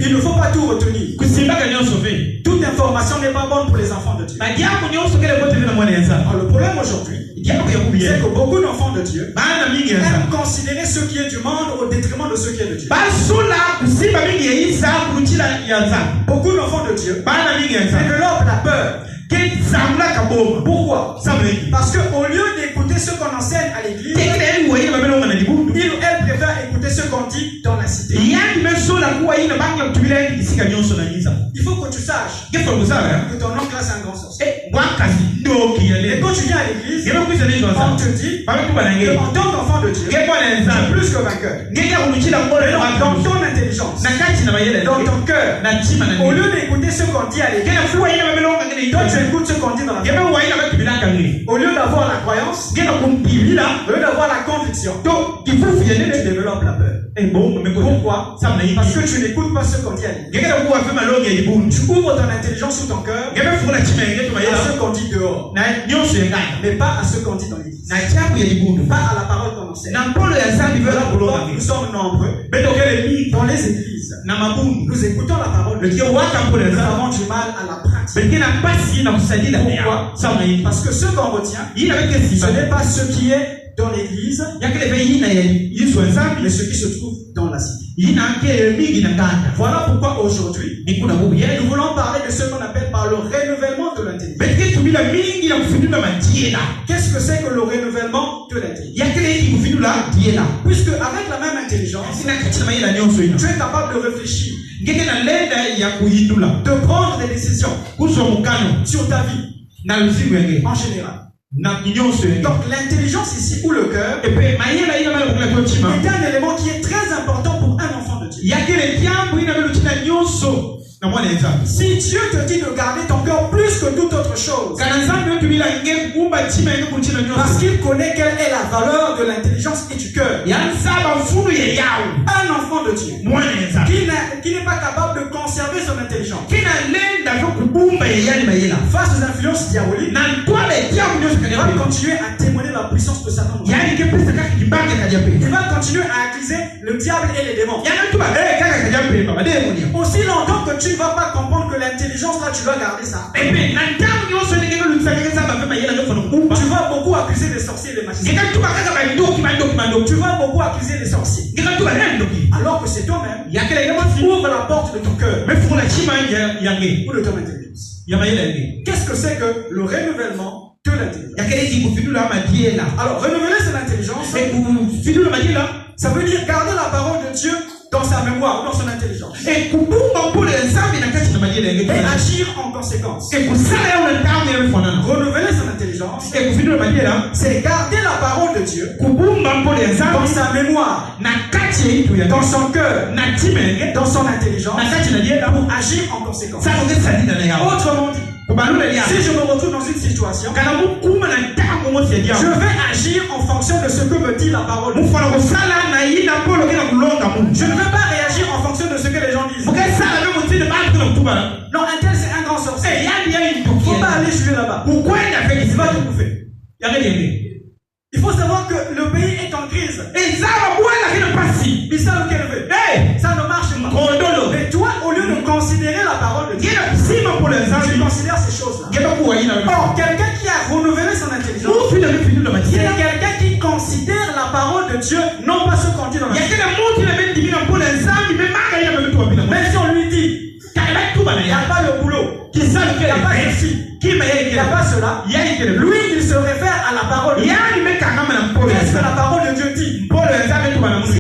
Il ne faut pas tout retenir. Toute information n'est pas bonne pour les enfants de Dieu. Alors, le problème aujourd'hui, c'est que beaucoup d'enfants de Dieu aiment considérer ce qui est du monde au détriment de ce qui est de Dieu. Beaucoup d'enfants de Dieu développent la peur. Pourquoi? Parce qu'au lieu d'écouter ce qu'on enseigne à l'église, il ou elle préfère écouter ce qu'on dit dans la cité. Il faut que tu saches que ton oncle c'est un grand sorcier. Et quand tu viens à l'église, on te dit que en tant qu'enfant de Dieu, tu es plus que vainqueur. Dans ton intelligence, dans ton cœur, au lieu d'écouter ce qu'on dit à l'église, toi tu écoutes ce qu'on dit dans la famille. Au lieu d'avoir la croyance, au lieu d'avoir la conviction, tu développes la peur. Pourquoi? Parce que tu n'écoutes pas ce qu'on dit à l'église. Tu ouvres ton intelligence ou ton cœur à ce qu'on dit dehors, mais pas à ce qu'on dit dans l'église. Pas à la parole qu'on enseigne. Nous sommes nombreux dans les églises. Nous écoutons la parole de Dieu. Nous avons du mal à la pratique. Pourquoi? Parce que ce qu'on retient, ce n'est pas ce qui est dans l'église, mais ce qui se trouve dans la cité. Voilà pourquoi aujourd'hui, nous voulons parler de ce qu'on appelle par le renouvellement de l'intelligence. Qu'est-ce que c'est que le renouvellement de l'intelligence? Puisque avec la même intelligence, tu es capable de réfléchir, de prendre des décisions sur ta vie en général. Donc l'intelligence ici ou le cœur est un élément qui est très important pour un enfant de Dieu. Si Dieu te dit de garder ton cœur plus que toute autre chose, parce qu'il connaît quelle est la valeur de l'intelligence et du cœur, un enfant de Dieu qui n'est pas capable de conserver son intelligence face aux influences diaboliques, va continuer à témoigner la puissance de Satan. Il va continuer à accuser le diable et les démons. Aussi longtemps que tu ne vas pas comprendre que l'intelligence là, tu dois garder ça. Tu vas beaucoup accuser les sorciers et les magiciens. Tu vas beaucoup accuser les sorciers. Alors que c'est toi-même qui ouvre la porte de ton cœur ou de ton intelligence. Qu'est-ce que c'est que le renouvellement de l'intelligence? Alors, renouveler son intelligence, ça veut dire garder la parole de Dieu dans sa mémoire, dans son intelligence. Et agir en conséquence. Renouveler son intelligence, c'est garder la parole de Dieu dans sa mémoire, dans son cœur, dans son intelligence, pour agir en conséquence. Autrement dit, si je me retrouve dans une situation, je vais agir en fonction de ce que me dit la parole. Je ne vais pas réagir en fonction de ce que les gens disent. Non, un tel c'est un grand sorcier. Il ne faut pas aller juger là-bas. Pourquoi il a fait? Il va tout bouffer. Il faut savoir que le pays est en crise. Et ça ne marche pas. Mais toi, au lieu de considérer la parole de Dieu, tu considères ces choses-là. Or, quelqu'un qui a renouvelé son intelligence, c'est quelqu'un qui considère la parole de Dieu, non pas ce qu'on dit dans la Bible. Même si on lui dit, il n'y a pas le boulot, il n'y a pas ceci, il n'y a pas cela, lui, il se réfère à la parole de Dieu.